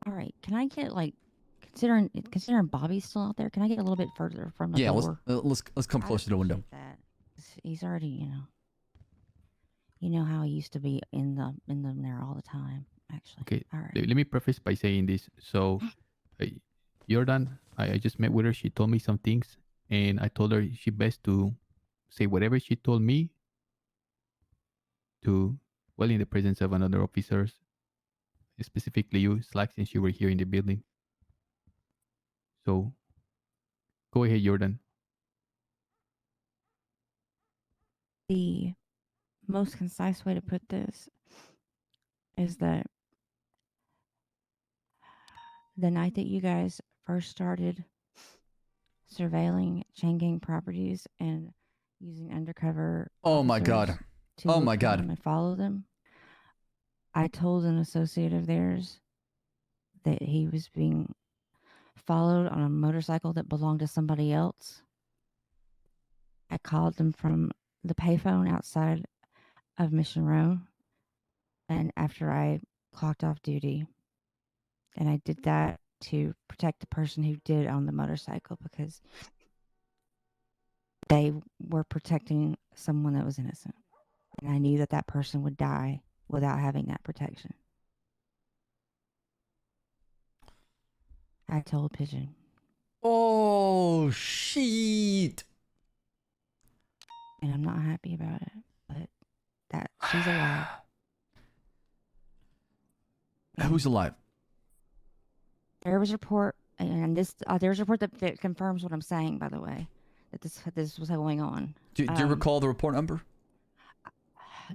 All right. Can I get like considering Bobby's still out there? Can I get a little bit further from the Yeah, door? let's come I'd closer to the window. appreciate that. 'Cause he's already, you know how he used to be in there all the time. Actually, Okay, all right. let me preface by saying this. So, uh, Jordan, I just met with her. She told me some things, and I told her she best to say whatever she told me to, well, in the presence of another officers, specifically you, Slack, since you were here in the building. So, go ahead, Jordan. The most concise way to put this is that the night that you guys first started surveilling chain gang properties and using undercover Oh my god. officers to Oh look my for god. them and follow them, I told an associate of theirs that he was being followed on a motorcycle that belonged to somebody else. I called them from the payphone outside of Mission Row, and after I clocked off duty, and I did that to protect the person who did own the motorcycle because they were protecting someone that was innocent. And I knew that that person would die without having that protection. I told Pigeon. Oh shit. And I'm not happy about it, but that she's alive. Who's alive? There was a report, and this there's a report that confirms what I'm saying. By the way, that this was going on. Do you recall the report number?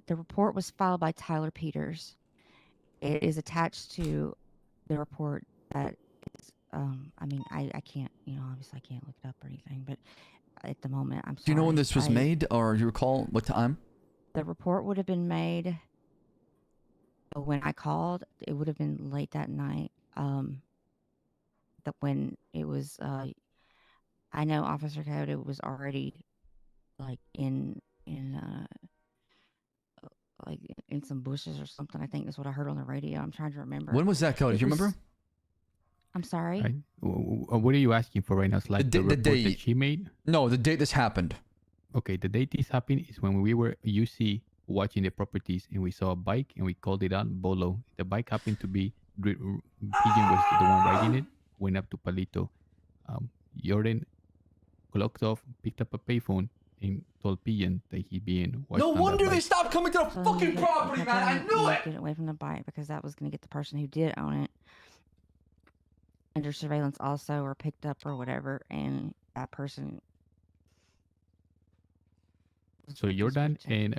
The report was filed by Tyler Peters. It is attached to the report that is. I mean, I can't, obviously I can't look it up or anything, but at the moment, I'm sorry. Do you know when this was made, or do you recall what time? The report would have been made when I called. It would have been late that night. That when it was, I know Officer Coda was already like like in some bushes or something. I think that's what I heard on the radio. I'm trying to remember. When was that, Cody? Do you remember? I'm sorry. Right? What are you asking for right now? It's like the report that she made? No, the date this happened. Okay, the date this happened is when we were UC watching the properties and we saw a bike and we called it out Bolo. The bike happened to be Pigeon was the one riding it. Went up to Palito. Jordan clocked off, picked up a payphone, and told Pigeon that he being watched. No on wonder that they bike. stopped coming to the fucking property, man. I knew it. Get away from the bike because that was going to get the person who did own it under surveillance also, or picked up or whatever, and that person. So Jordan and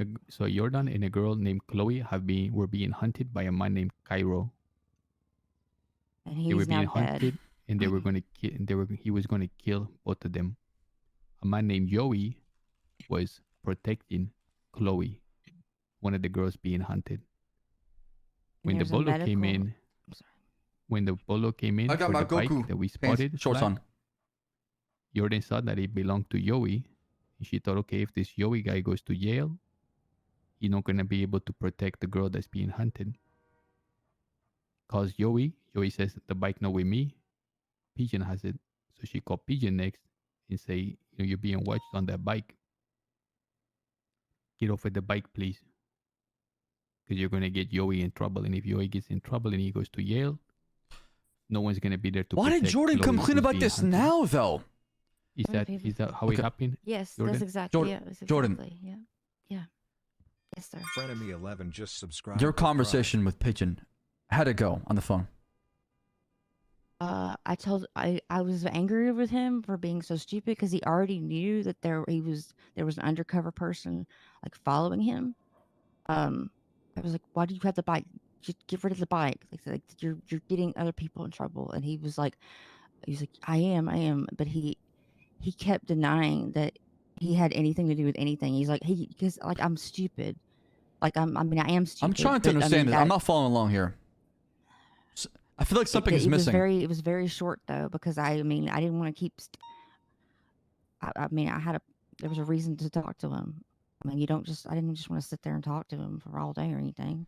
a girl named Chloe were being hunted by a man named Cairo. And he's they were being now hunted, dead. and they were going to kill. He was going to kill both of them. A man named Joey was protecting Chloe, one of the girls being hunted. When the Bolo came in, I got my bike Goku that we spotted, shorts on. Jordan saw that it belonged to Joey. And she thought, okay, if this Joey guy goes to jail, he's not gonna be able to protect the girl that's being hunted. Calls Joey. Joey says the bike not with me. Pigeon has it. So she called Pigeon next and say, you're being watched on that bike. Get off of the bike, please. Because you're gonna get Joey in trouble. And if Joey gets in trouble and he goes to jail, no one's gonna be there to protect. Why did Jordan come clean about this now, though? Is that how it happened? Yes, Jordan? that's exactly it. That's Jordan. exactly, yeah. Yes, sir. Frenemy 11 just subscribed. Your conversation with Pigeon, how'd it go on the phone? I was angry with him for being so stupid because he already knew that there was an undercover person like following him. I was like, why do you have the bike? Just get rid of the bike. Like you're getting other people in trouble. And he's like, I am. But he kept denying that he had anything to do with anything. He's like, because like I'm stupid. Like I am stupid. I'm trying to understand this. I'm not following along here. I feel like something is missing. It was very short though, because I didn't want to keep. There was a reason to talk to him. I didn't just want to sit there and talk to him for all day or anything.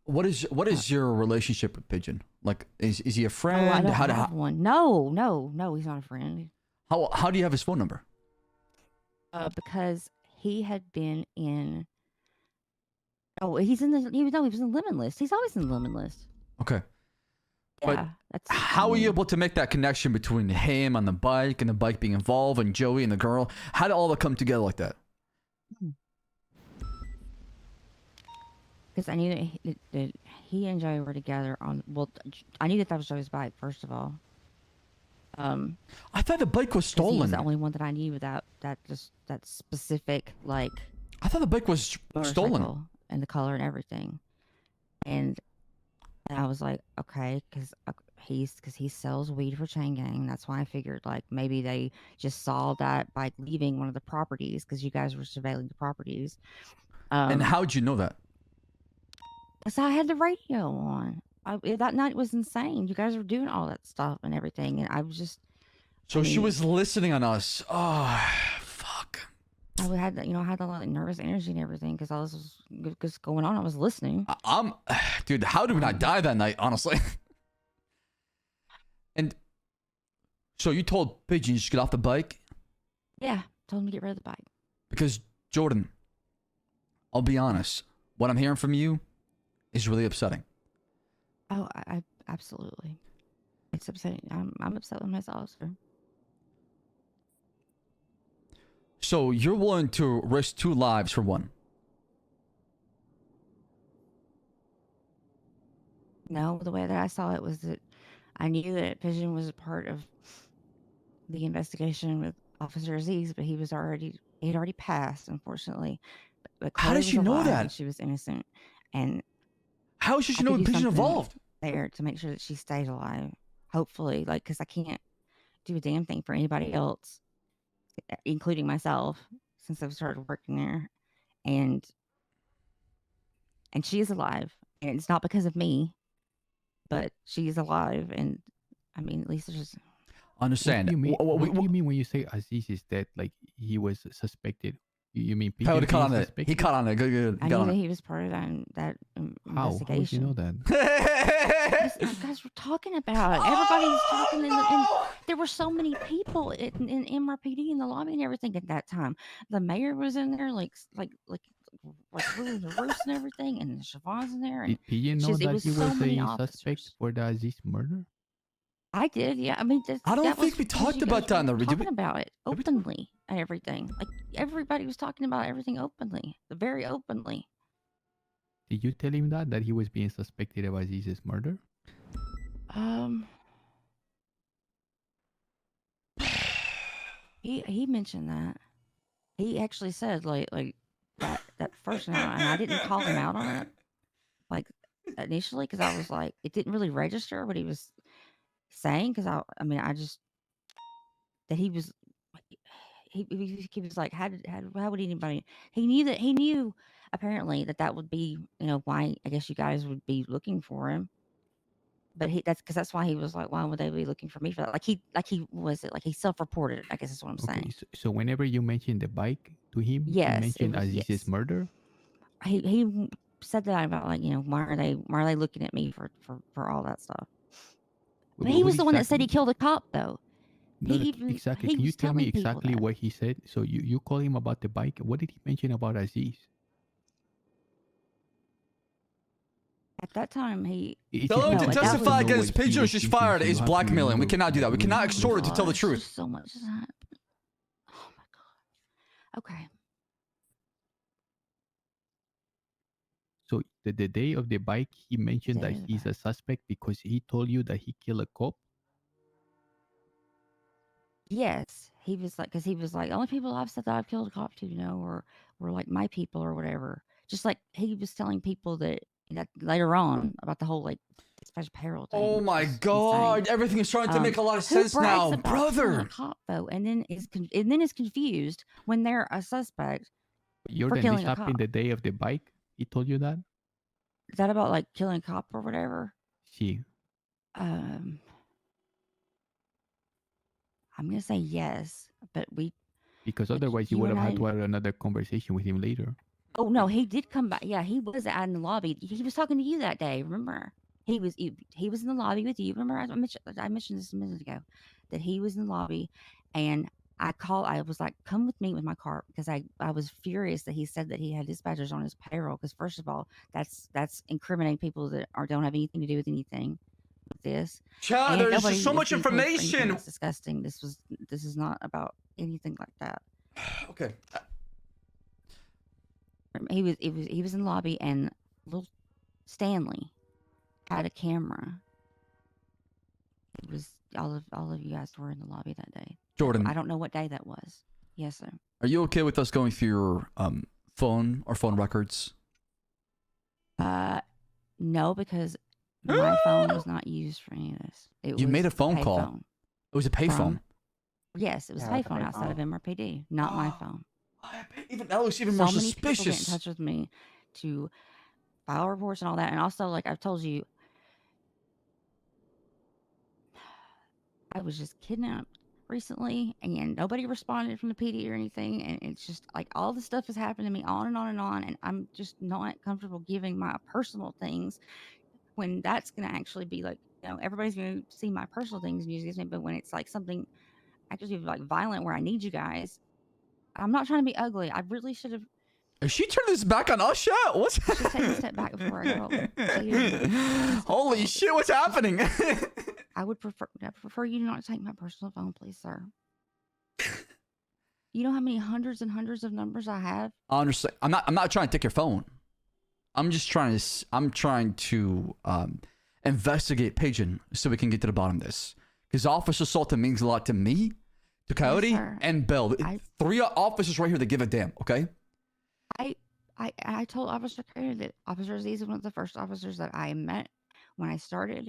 What is your relationship with Pigeon? Like, is he a Oh, I friend? don't How have one. No, he's not a friend. how do you have his phone number? Because he had been in. Oh, he was in the lemon list. He's always in the lemon list. Okay. Yeah, But that's. How were you able to make that connection between him on the bike and the bike being involved and Joey and the girl? How did all that come together like that? Because I knew that he and Joey were together on. Well, I knew that was Joey's bike first of all. I thought the bike was 'Cause he was stolen. the only one that I knew without that specific like I thought the bike was stolen. motorcycle and the color and everything. And I was like, okay, because he sells weed for Chain Gang. That's why I figured like maybe they just saw that bike leaving one of the properties because you guys were surveilling the properties. And how'd you know that? So I had the radio on. That night was insane. You guys were doing all that stuff and everything, and I was just. So she mean, was listening on us. Oh, fuck. I had I had the like nervous energy and everything because all this was just going on. I was listening. Dude, how did we not die that night, honestly? And so you told Pigeon you should get off the bike? Yeah, told him to get rid of the bike. Because, Jordan, I'll be honest. What I'm hearing from you is really upsetting. Oh, I absolutely. It's upsetting. I'm upset with myself, sir. So you're willing to risk 2 lives for one? No, the way that I saw it was that I knew that Pigeon was a part of the investigation with Officer Aziz, but he had already passed, unfortunately. But How Chloe did she was know alive that? and she was innocent, and How should I you know could do Pigeon something involved? there to make sure that she stayed alive. Hopefully, like, because I can't do a damn thing for anybody else, including myself, since I've started working there, and she is alive, and it's not because of me, but she is alive, and I mean, at least there's just. Understand. What do you mean when you say Aziz is dead? Like he was suspected? You mean Pigeon He caught being on it. suspected? He caught on it. Good. I He got knew on that it. he was part of that How? How would you investigation. know that? You guys were talking about it. Everybody was talking, and there were so many people in MRPD in the lobby and everything at that time. The mayor was in there, like ruling the roost and everything, and Siobhan's in there. And Did Pigeon know just, it that was he so was many a suspect officers. for the Aziz murder? I did, yeah. I mean, I don't that was think we because talked you about guys that in were the- did we- talking about it did we talk- openly and everything. Like everybody was talking about everything openly, very openly. Did you tell him that he was being suspected of Aziz's murder? He mentioned that. He actually said like that first night, and I didn't call him out on it, like initially, because I was like, it didn't really register what he was saying, because I just that he was he was like, how would anybody? He knew apparently that would be why I guess you guys would be looking for him. But that's why he was like, why would they be looking for me for that? Like he self-reported. I guess is what I'm Okay, saying. so whenever you mentioned the bike to him, Yes, you it mentioned was- Aziz's yes. murder? He said that about like why are they looking at me for all that stuff? But he What was the one that said he exactly- killed a cop though. No, he no, even- exactly. he Can you was tell me telling people exactly that. what he said? So you call him about the bike. What did he mention about Aziz? At that time, he It's Tell him No, to important that to testify was- know against what he Pigeon. was She's thinking, fired. so you It's have to blackmailing. We know cannot do that. We cannot when- extort her to tell the Gosh, truth. there's so much has happened. Oh my god. Okay. So the day of the bike, he mentioned Day that of the he's a bike. suspect because he told you that he killed a cop. Yes, he was like, because he was like, the only people I've said that I've killed a cop to, were like my people or whatever. Just like he was telling people that later on about the whole like dispatch payroll thing. Oh which my was insane. God. Everything is starting to make a lot of Who sense brags now. about killing a Brother. cop though, and then is confused when they're a suspect. Jordan, killing this a happened cop. the day of the bike. He told you that? Is that about like killing a cop or whatever? See, I'm gonna say yes, but because But otherwise you you would and have had I- to have another conversation with him later. Oh no, he did come back. Yeah, he was out in the lobby. He was talking to you that day. Remember? He was in the lobby with you. Remember? I mentioned this a minute ago that he was in the lobby, and I called. I was like, "Come with me with my car," because I was furious that he said that he had dispatchers on his payroll. Because first of all, that's incriminating people that don't have anything to do with anything with this. Chad, And there's nobody just so is much being paid for anything. information. That's disgusting. This is not about anything like that. Okay. He was in the lobby, and little Stanley had a camera. It was all of you guys were in the lobby that day. Jordan, I don't know what day that was. Yes, sir. are you okay with us going through your phone or phone records? No, because my phone was not used for any of this. You made a phone call. Phone. It was a payphone. Yes, it was a payphone outside of MRPD, not my phone. Even that looks even more So many people get in suspicious. touch with me to file reports and all that, and also, like I've told you, I was just kidnapped recently, and nobody responded from the PD or anything, and it's just like all this stuff has happened to me on and on and on, and I'm just not comfortable giving my personal things when that's going to actually be like, everybody's going to see my personal things and use it, but when it's like something actually like violent where I need you guys, I'm not trying to be ugly. I really should have. Is she turning this back on us yet? What's I should take a step back before I go. Holy shit, what's happening? I prefer you not take my personal phone, please, sir. You know how many hundreds and hundreds of numbers I have? I understand. I'm not trying to take your phone. I'm trying to investigate Pigeon so we can get to the bottom of this. Because Officer Sultan means a lot to me, to Coyote, Yes, and Bell. 3 officers right here that give a damn, okay? I told Officer Coyote that Officer Aziz was one of the first officers that I met when I started.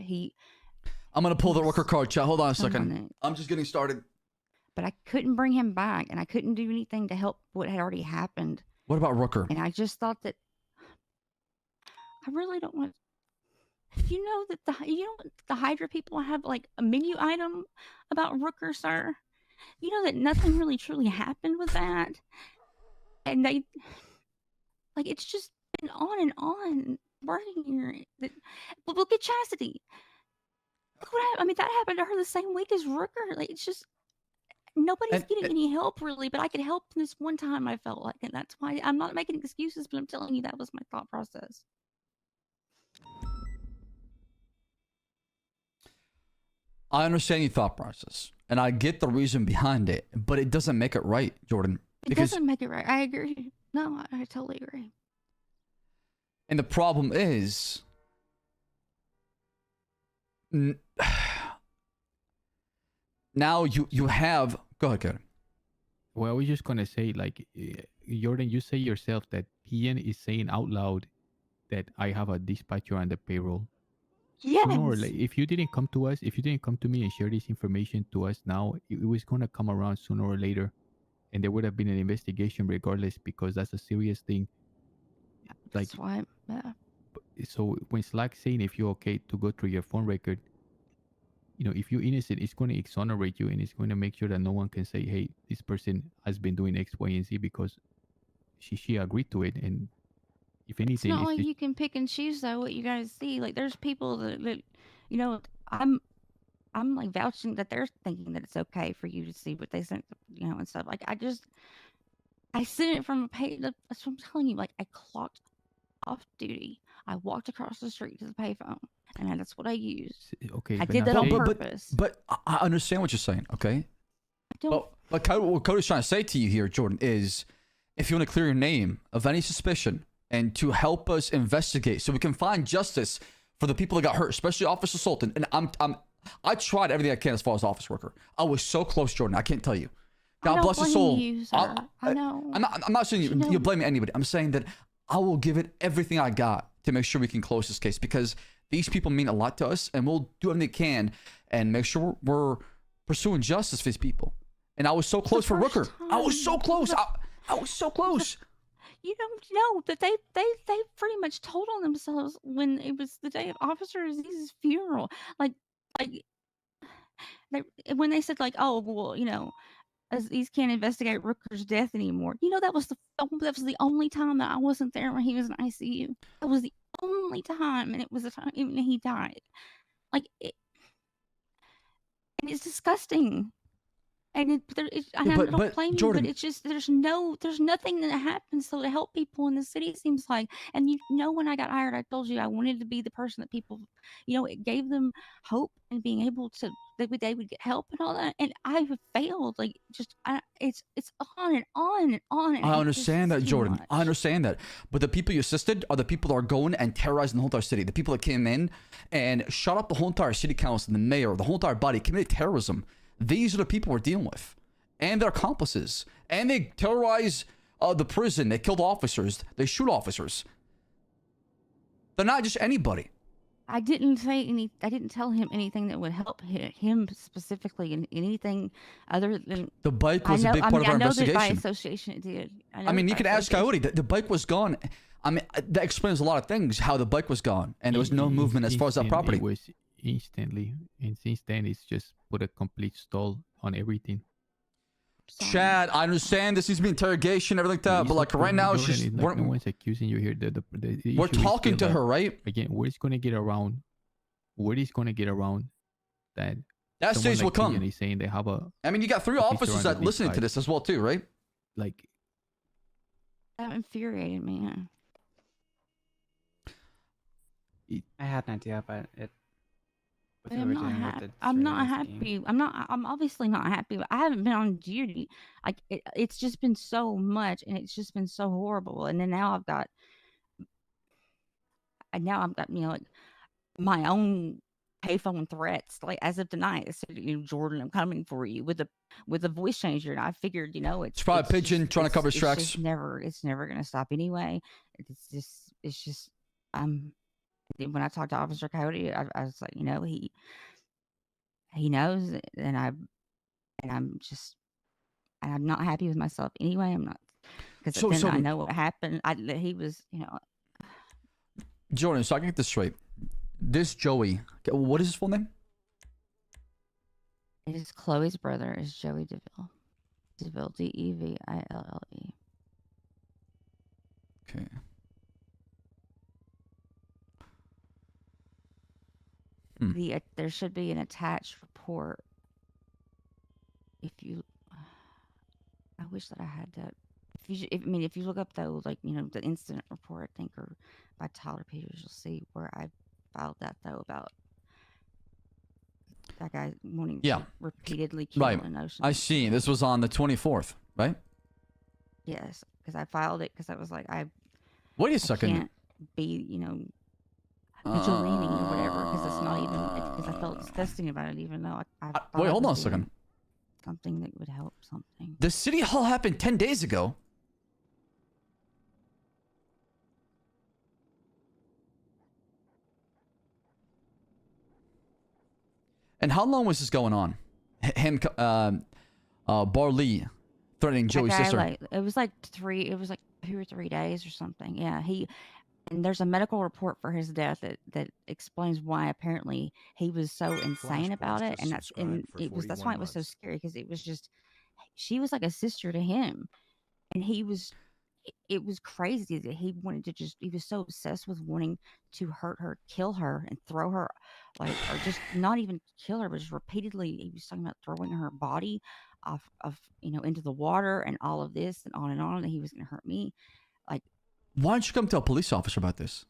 I'm going to pull the worker card, chat. Hold on a second. it. I'm just getting started. But I couldn't bring him back, and I couldn't do anything to help what had already happened. What about Rooker? And I just thought that I really don't want. You know that the Hydra people have like a menu item about Rooker, sir. You know that nothing really truly happened with that, and they like it's just been on and on working here. Look at Chastity. Look what happened. I mean, that happened to her the same week as Rooker. Like it's just nobody's getting any help really. But I could help this one time. I felt like, and that's why I'm not making excuses. But I'm telling you that was my thought process. I understand your thought process, and I get the reason behind it, but it doesn't make it right, Jordan. It doesn't make it right. I agree. No, I totally agree. And the problem is, now you have. Go ahead, Kevin. Well, I was just gonna say, like, Jordan, you say yourself that PN is saying out loud that I have a dispatcher on the payroll. Yes. Sooner or later, if you didn't come to us, if you didn't come to me and share this information to us now, it was gonna come around sooner or later, and there would have been an investigation regardless, because that's a serious thing. Like, that's why. Yeah. So when Slack's saying if you're okay to go through your phone record, if you're innocent, it's going to exonerate you, and it's going to make sure that no one can say, hey, this person has been doing X, Y, and Z because she agreed to it. And if anything, it's not like you can pick and choose though what you guys see. Like there's people that I'm like vouching that they're thinking that it's okay for you to see what they sent, and stuff. Like I sent it from a pay. That's what I'm telling you. Like I clocked off duty. I walked across the street to the payphone, and that's what I used. Okay, I did that on but, purpose. But I understand what you're saying, okay? I don't. But what Cody's trying to say to you here, Jordan, is if you want to clear your name of any suspicion and to help us investigate so we can find justice for the people that got hurt, especially Officer Sultan. And I tried everything I can as far as office worker. I was so close, Jordan. I can't tell you. God bless his soul. I know. I'm not saying you're blaming anybody. I'm saying that I will give it everything I got to make sure we can close this case, because these people mean a lot to us, and we'll do everything we can and make sure we're pursuing justice for these people. And I was so close for Rooker. I was so close. I was so close. You don't know that they pretty much told on themselves when it was the day of Officer Aziz's funeral. Like when they said like, oh well, as these can't investigate Rooker's death anymore. You know, that was the only time that I wasn't there when he was in ICU. That was the only time, and it was the time even he died. Like, and it's disgusting. And I don't blame you, Jordan, but it's just there's nothing that happens so to help people in the city. It seems like, and when I got hired, I told you I wanted to be the person that people, it gave them hope and being able to they would get help and all that. And I've failed. Like it's on and on and on. And I understand that, Jordan. Much. I understand that. But the people you assisted are the people that are going and terrorizing the whole entire city. The people that came in and shut up the whole entire city council, the mayor, the whole entire body, committed terrorism. These are the people we're dealing with, and their accomplices. And they terrorize the prison. They killed officers. They shoot officers. They're not just anybody. I didn't tell him anything that would help him specifically, and anything other than the bike was a big part of our investigation. I know that by association it did. I mean, you can ask Coyote. The bike was gone. I mean, that explains a lot of things. How the bike was gone, and there was no movement as far as that property. It was instantly, and since then it's just put a complete stall on everything. Chad, I understand this needs to be interrogation, everything like that, but like right now, it's just no one's accusing you here. The we're talking to her, right? Again, where is going to get around? Where is going to get around that? That stage will come. And he's saying they have a. I mean, you got 3 officers that listening to this as well, too, right? Like, that infuriated me. I had an idea, but it. I'm not happy. I'm obviously not happy. But I haven't been on duty. Like it's just been so much, and it's just been so horrible. And then now I've got like my own payphone threats. Like as of tonight, I said, Jordan, I'm coming for you with a voice changer. And I figured, it's probably Pigeon trying to cover his tracks. It's never gonna stop anyway. It's just when I talked to Officer Coyote, I was like, he knows, and I'm not happy with myself anyway. I'm not, because I know what happened. He was, Jordan, so I can get this straight. This Joey, what is his full name? It is Chloe's brother. Is Joey DeVille. DeVille, DeVille. Okay. There should be an attached report. If you, I wish that I had that. If you look up though, like the incident report, I think, or by Tyler Peters, you'll see where I filed that though about that guy wanting to repeatedly kill an ocean. I see. This was on the 24th, right? Yes, because I filed it because I was like, wait a second. I can't be vigilante or whatever, because it's not even, because I felt disgusting about it, even though I wait, hold on a second. Something that would help something. The city hall happened 10 days ago. And how long was this going on? Him, Barley threatening Joey's sister. It was like 2 or 3 days or something. Yeah, and there's a medical report for his death that explains why apparently he was so insane about it, and that's why it was so scary, because it was just, she was like a sister to him, and it was crazy that he wanted to he was so obsessed with wanting to hurt her, kill her, and throw her, or just not even kill her, but just repeatedly he was talking about throwing her body off of into the water and all of this and on, and he was going to hurt me. Like, why don't you come tell a police officer about this?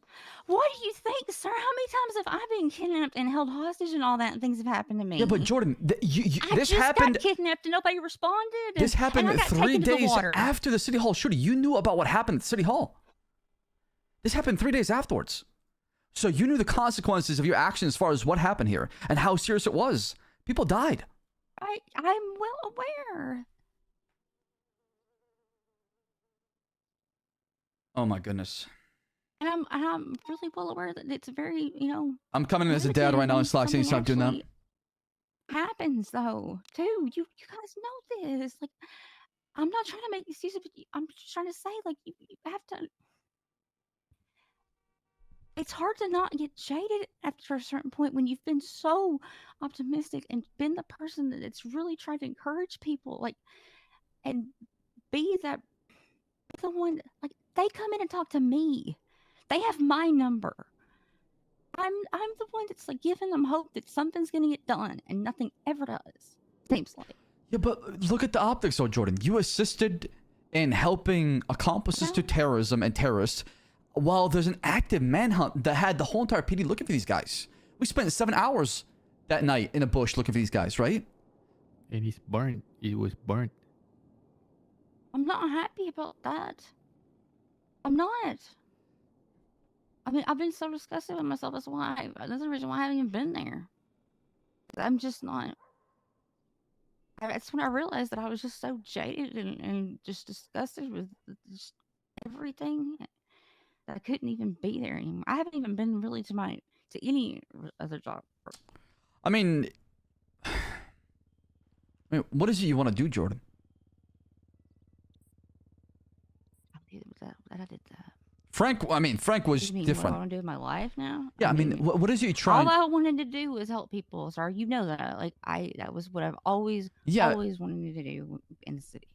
What do you think, sir? How many times have I been kidnapped and held hostage and all that, and things have happened to me? Yeah, but Jordan, this happened. Got kidnapped and nobody responded. This happened 3 days after the city hall shooting. You knew about what happened at the city hall. This happened 3 days afterwards. So you knew the consequences of your actions as far as what happened here and how serious it was. People died. I'm well aware. Oh my goodness. And I'm really well aware that it's very, I'm coming in as a dad right now and Slack saying stop doing that. Happens though, too. You guys know this. Like, I'm not trying to make excuses, but I'm just trying to say, like, you have to. it's hard to not get jaded after a certain point when you've been so optimistic and been the person that's really trying to encourage people, like, and be the one, like, they come in and talk to me. They have my number. I'm the one that's like giving them hope that something's gonna get done, and nothing ever does. Seems like. Yeah, but look at the optics, though, Jordan. You assisted in helping accomplices to terrorism and terrorists, while there's an active manhunt that had the whole entire PD looking for these guys. We spent 7 hours that night in a bush looking for these guys, right? And he's burnt. It was burnt. I'm not happy about that. I'm not. I mean, I've been so disgusted with myself. That's the reason why I haven't even been there. I'm just not. That's when I realized that I was just so jaded and just disgusted with just everything that I couldn't even be there anymore. I haven't even been really to any other job. I mean, what is it you want to do, Jordan? I did that. Frank was What different. I want to do with my life now? Yeah, I mean, what is it you trying? All I wanted to do was help people, sir. You know that. Like, that was what I've always wanted to do in the city.